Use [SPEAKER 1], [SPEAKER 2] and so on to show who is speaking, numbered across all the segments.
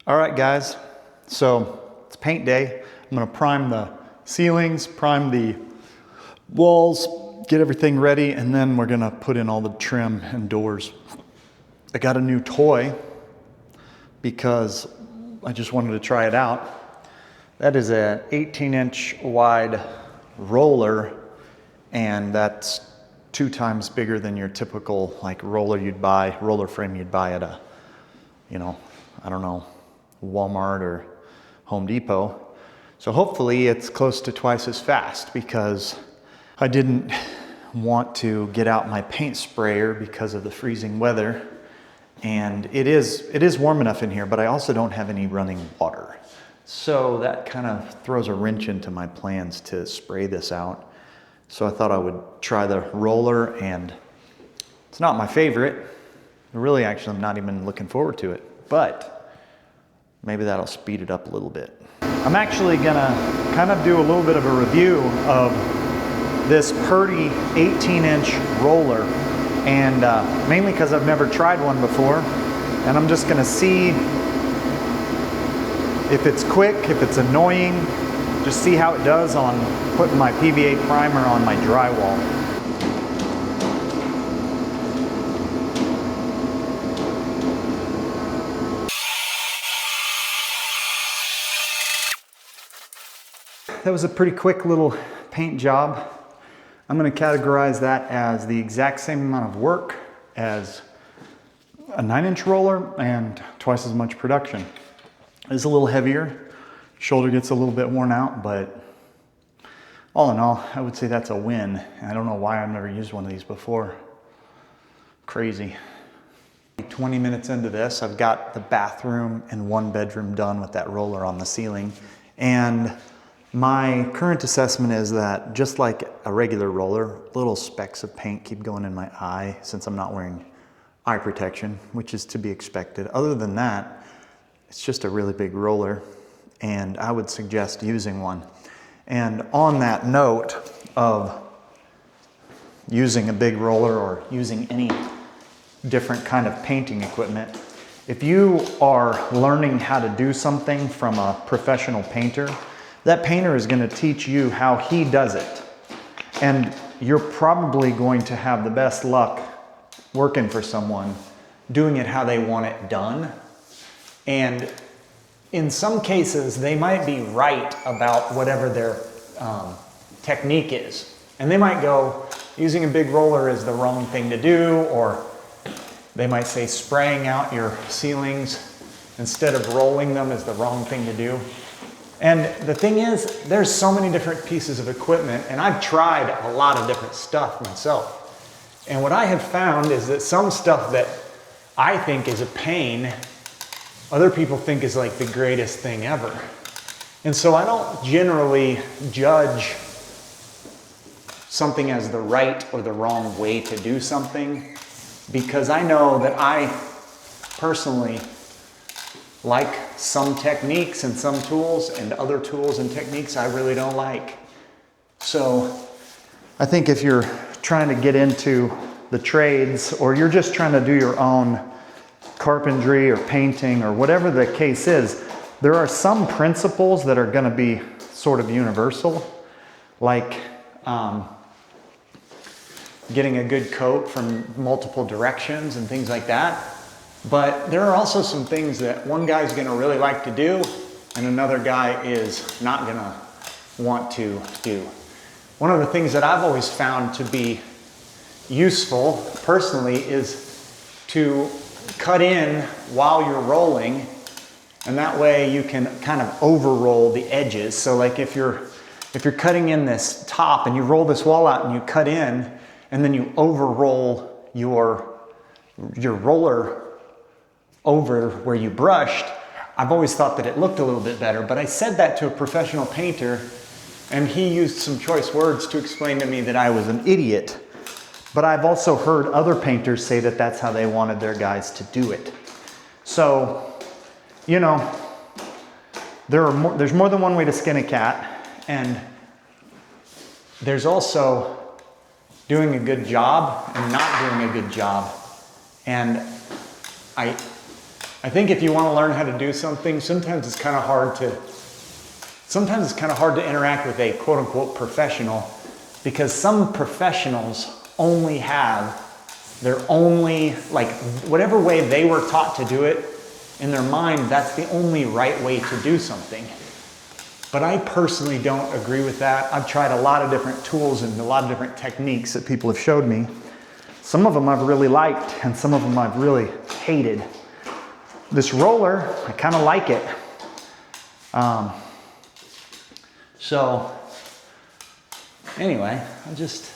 [SPEAKER 1] All right, guys, so it's paint day. I'm gonna prime the ceilings, prime the walls, get everything ready, and then we're gonna put in all the trim and doors. I got a new toy because I just wanted to try it out. That is an 18-inch wide roller, and that's 2 times bigger than your typical roller frame you'd buy at a, I don't know, Walmart or Home Depot. So hopefully it's close to twice as fast, because I didn't want to get out my paint sprayer because of the freezing weather. And it is warm enough in here, but I also don't have any running water. So that kind of throws a wrench into my plans to spray this out. So I thought I would try the roller, and it's not my favorite. Really, actually, I'm not even looking forward to it, but maybe that'll speed it up a little bit. I'm actually gonna kind of do a little bit of a review of this Purdy 18-inch roller, and mainly because I've never tried one before, and I'm just gonna see if it's quick, if it's annoying, just see how it does on putting my PVA primer on my drywall. That was a pretty quick little paint job. I'm going to categorize that as the exact same amount of work as a 9-inch roller and twice as much production. It's a little heavier, shoulder gets a little bit worn out, but all in all, I would say that's a win. I don't know why I've never used one of these before. Crazy. 20 minutes into this, I've got the bathroom and 1 bedroom done with that roller on the ceiling. And my current assessment is that, just like a regular roller, little specks of paint keep going in my eye since I'm not wearing eye protection, which is to be expected. Other than that, it's just a really big roller, and I would suggest using one. And on that note of using a big roller or using any different kind of painting equipment, if you are learning how to do something from a professional painter, that painter is going to teach you how he does it. And you're probably going to have the best luck working for someone doing it how they want it done. And in some cases, they might be right about whatever their technique is. And they might go, using a big roller is the wrong thing to do, or they might say spraying out your ceilings instead of rolling them is the wrong thing to do. And the thing is, there's so many different pieces of equipment, and I've tried a lot of different stuff myself. And what I have found is that some stuff that I think is a pain, other people think is like the greatest thing ever. And so I don't generally judge something as the right or the wrong way to do something, because I know that I personally like some techniques and some tools, and other tools and techniques I really don't like. So I think if you're trying to get into the trades, or you're just trying to do your own carpentry or painting or whatever the case is, there are some principles that are going to be sort of universal, like getting a good coat from multiple directions and things like that. But there are also some things that one guy's going to really like to do and another guy is not going to want to do. One of the things that I've always found to be useful personally is to cut in while you're rolling, and that way you can kind of over-roll the edges. So like if you're cutting in this top and you roll this wall out and you cut in, and then you over-roll your roller over where you brushed, I've always thought that it looked a little bit better. But I said that to a professional painter, and he used some choice words to explain to me that I was an idiot. But I've also heard other painters say that that's how they wanted their guys to do it. So, there's more than one way to skin a cat, and there's also doing a good job and not doing a good job. And I think if you want to learn how to do something, sometimes it's kind of hard to interact with a quote unquote professional, because some professionals only have like whatever way they were taught to do it in their mind, that's the only right way to do something. But I personally don't agree with that. I've tried a lot of different tools and a lot of different techniques that people have showed me. Some of them I've really liked and some of them I've really hated. This roller, I kind of like it. So anyway, I'll just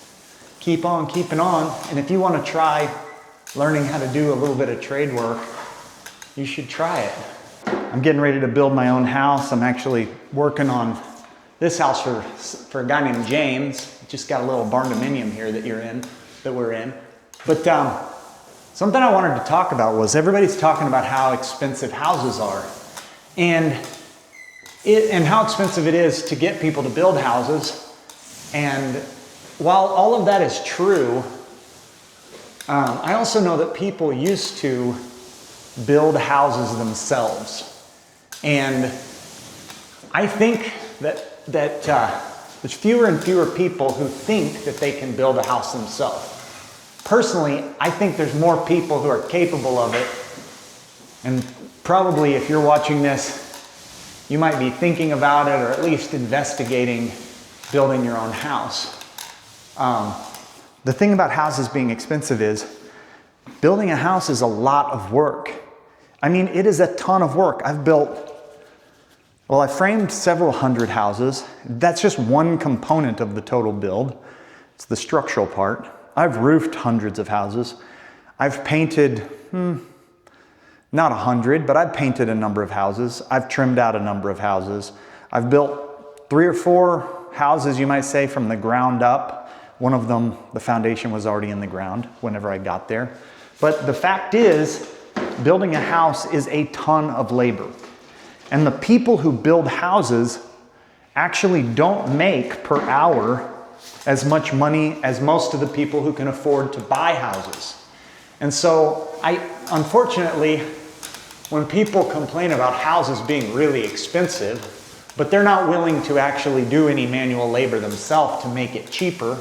[SPEAKER 1] keep on keeping on. And if you want to try learning how to do a little bit of trade work, you should try it. I'm getting ready to build my own house. I'm actually working on this house for a guy named James. Just got a little barn dominium here that we're in. But something I wanted to talk about was everybody's talking about how expensive houses are, and how expensive it is to get people to build houses. And while all of that is true, I also know that people used to build houses themselves. And I think that there's fewer and fewer people who think that they can build a house themselves. Personally, I think there's more people who are capable of it. And probably if you're watching this, you might be thinking about it or at least investigating building your own house. The thing about houses being expensive is building a house is a lot of work. I mean, it is a ton of work. I framed several hundred houses. That's just one component of the total build. It's the structural part. I've roofed hundreds of houses. I've painted, not 100, but I've painted a number of houses. I've trimmed out a number of houses. I've built 3 or 4 houses, you might say, from the ground up. One of them, the foundation was already in the ground whenever I got there. But the fact is, building a house is a ton of labor. And the people who build houses actually don't make per hour as much money as most of the people who can afford to buy houses. And so unfortunately, when people complain about houses being really expensive, but they're not willing to actually do any manual labor themselves to make it cheaper,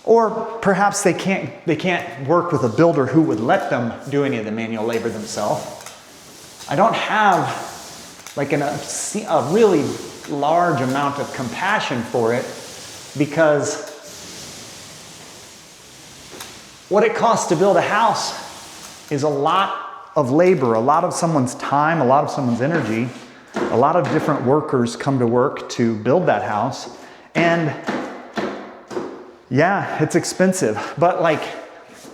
[SPEAKER 1] or perhaps they can't work with a builder who would let them do any of the manual labor themselves. I don't have like a really large amount of compassion for it, because what it costs to build a house is a lot of labor, a lot of someone's time, a lot of someone's energy. A lot of different workers come to work to build that house. And yeah, it's expensive. But like,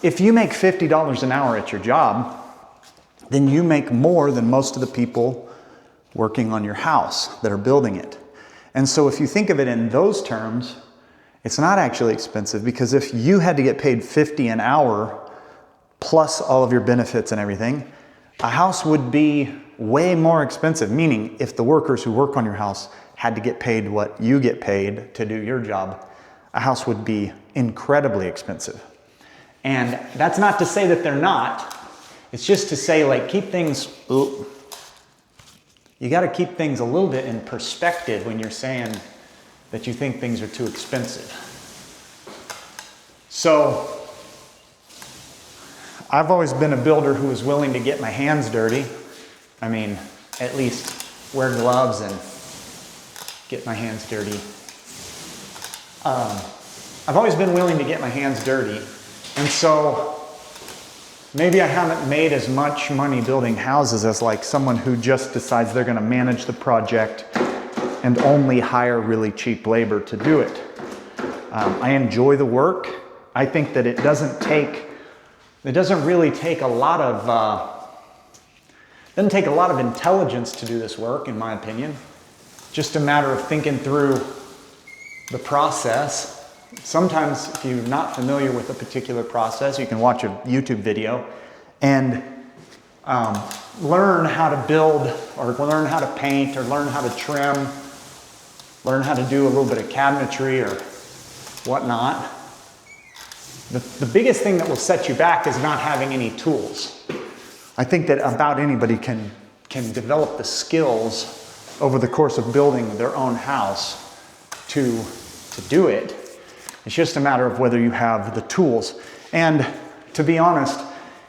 [SPEAKER 1] if you make $50 an hour at your job, then you make more than most of the people working on your house that are building it. And so if you think of it in those terms, it's not actually expensive, because if you had to get paid $50 an hour plus all of your benefits and everything, a house would be way more expensive. Meaning, if the workers who work on your house had to get paid what you get paid to do your job, a house would be incredibly expensive. And that's not to say that they're not. It's just to say, like, you got to keep things a little bit in perspective when you're saying that you think things are too expensive. So I've always been a builder who was willing to get my hands dirty. I mean, at least wear gloves and get my hands dirty. I've always been willing to get my hands dirty. And so maybe I haven't made as much money building houses as like someone who just decides they're going to manage the project and only hire really cheap labor to do it. I enjoy the work. I think that it doesn't really take a lot of intelligence to do this work, in my opinion. Just a matter of thinking through the process. Sometimes if you're not familiar with a particular process, you can watch a YouTube video and learn how to build, or learn how to paint, or learn how to trim, learn how to do a little bit of cabinetry or whatnot. The biggest thing that will set you back is not having any tools. I think that about anybody can develop the skills over the course of building their own house to do it. It's just a matter of whether you have the tools. And to be honest,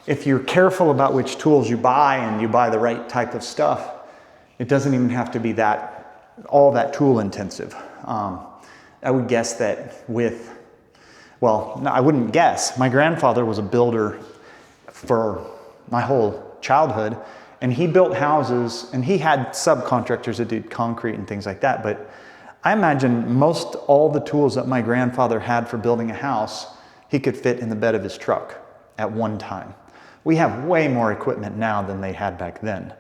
[SPEAKER 1] if you're careful about which tools you buy and you buy the right type of stuff, it doesn't even have to be all that tool intensive. I would guess that well, no, I wouldn't guess. My grandfather was a builder for my whole childhood, and he built houses, and he had subcontractors that did concrete and things like that. But I imagine most all the tools that my grandfather had for building a house, he could fit in the bed of his truck at one time. We have way more equipment now than they had back then.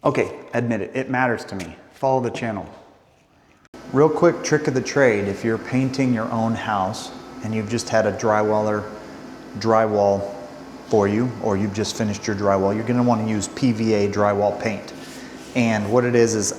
[SPEAKER 1] Okay, admit it, it matters to me. Follow the channel. Real quick trick of the trade, if you're painting your own house and you've just had a drywaller drywall for you, or you've just finished your drywall, you're gonna wanna use PVA drywall paint. And what it is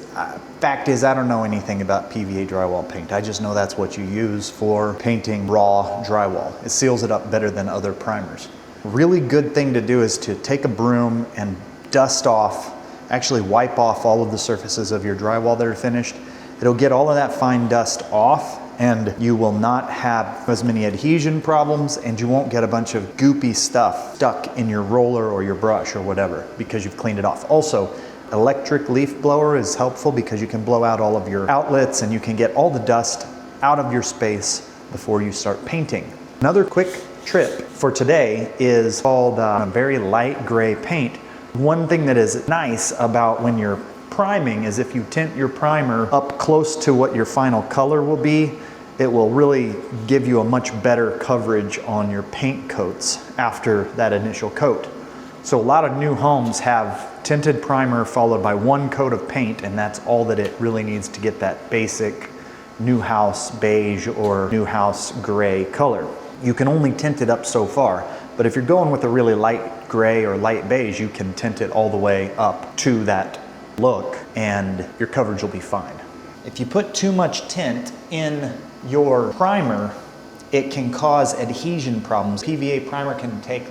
[SPEAKER 1] fact is, I don't know anything about PVA drywall paint. I just know that's what you use for painting raw drywall. It seals it up better than other primers. A really good thing to do is to take a broom and dust off, actually wipe off all of the surfaces of your drywall that are finished. It'll get all of that fine dust off, and you will not have as many adhesion problems, and you won't get a bunch of goopy stuff stuck in your roller or your brush or whatever because you've cleaned it off. Also, electric leaf blower is helpful because you can blow out all of your outlets and you can get all the dust out of your space before you start painting. Another quick tip for today is called a very light gray paint. One thing that is nice about when you're priming is if you tint your primer up close to what your final color will be, it will really give you a much better coverage on your paint coats after that initial coat. So a lot of new homes have tinted primer followed by one coat of paint, and that's all that it really needs to get that basic new house beige or new house gray color. You can only tint it up so far, but if you're going with a really light gray or light beige, you can tint it all the way up to that look and your coverage will be fine. If you put too much tint in your primer, it can cause adhesion problems. PVA primer can take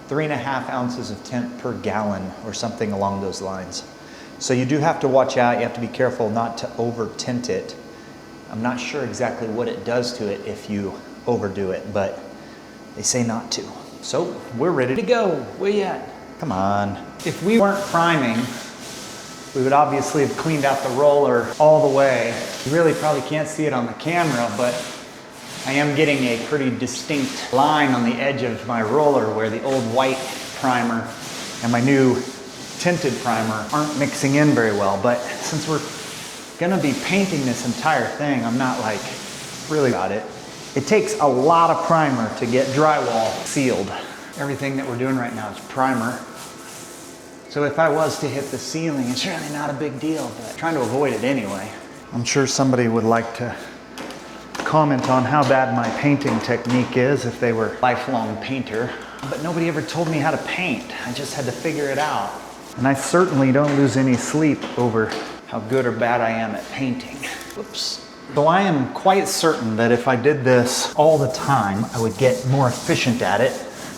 [SPEAKER 1] 3.5 ounces of tint per gallon or something along those lines. So you do have to watch out. You have to be careful not to over tint it. I'm not sure exactly what it does to it if you overdo it, but they say not to. So we're ready to go. Where you at? Come on. If we weren't priming, we would obviously have cleaned out the roller all the way. You really probably can't see it on the camera, but I am getting a pretty distinct line on the edge of my roller where the old white primer and my new tinted primer aren't mixing in very well. But since we're gonna be painting this entire thing, I'm not like really about it. It takes a lot of primer to get drywall sealed. Everything that we're doing right now is primer. So if I was to hit the ceiling, it's really not a big deal, but I'm trying to avoid it anyway. I'm sure somebody would like to comment on how bad my painting technique is if they were a lifelong painter. But nobody ever told me how to paint. I just had to figure it out. And I certainly don't lose any sleep over how good or bad I am at painting. Whoops. So I am quite certain that if I did this all the time, I would get more efficient at it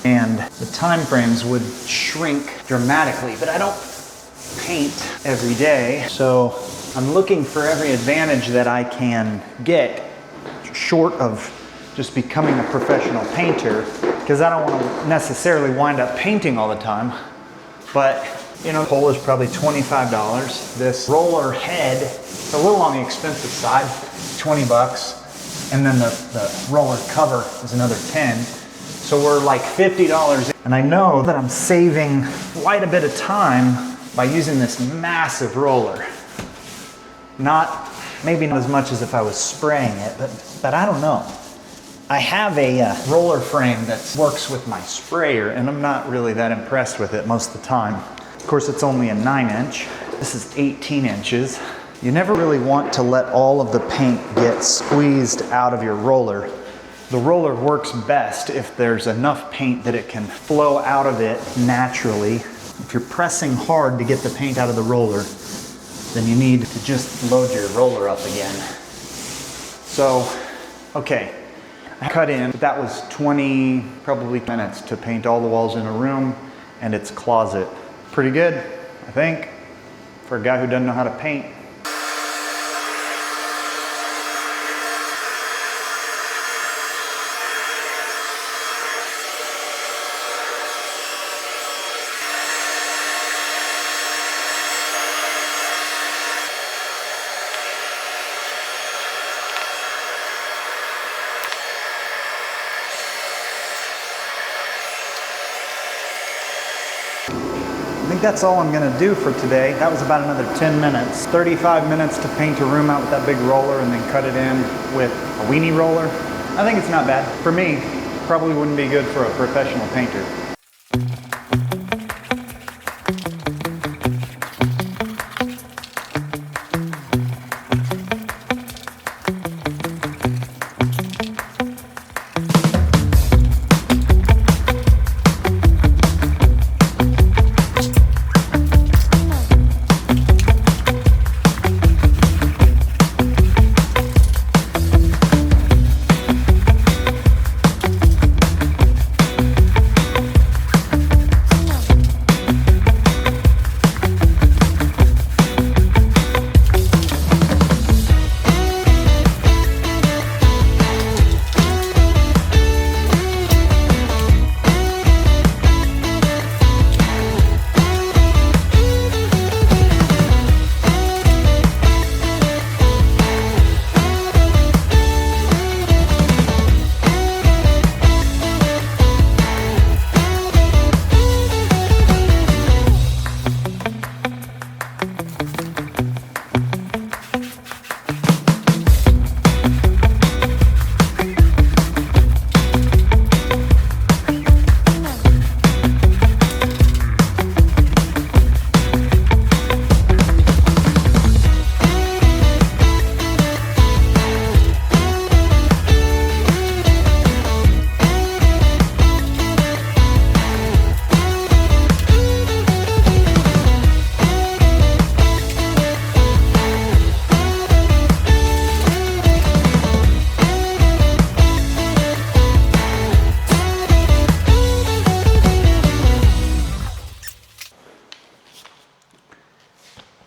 [SPEAKER 1] and the time frames would shrink dramatically. But I don't paint every day, so I'm looking for every advantage that I can get short of just becoming a professional painter, because I don't want to necessarily wind up painting all the time. But you know, the pole is probably $25. This roller head, it's a little on the expensive side, 20 bucks. And then the roller cover is another 10. So we're like $50. And I know that I'm saving quite a bit of time by using this massive roller. Maybe not as much as if I was spraying it, but I don't know. I have a roller frame that works with my sprayer, and I'm not really that impressed with it most of the time. Of course, it's only a 9-inch. This is 18 inches. You never really want to let all of the paint get squeezed out of your roller. The roller works best if there's enough paint that it can flow out of it naturally. If you're pressing hard to get the paint out of the roller, then you need to just load your roller up again. So, okay, I cut in. That was 20 probably minutes to paint all the walls in a room. and its closet. Pretty good, I think, for a guy who doesn't know how to paint. I think that's all I'm gonna do for today. That was about another 10 minutes. 35 minutes to paint a room out with that big roller and then cut it in with a weenie roller. I think it's not bad. For me, probably wouldn't be good for a professional painter.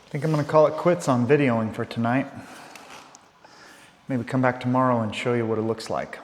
[SPEAKER 1] I think I'm gonna call it quits on videoing for tonight. Maybe come back tomorrow and show you what it looks like.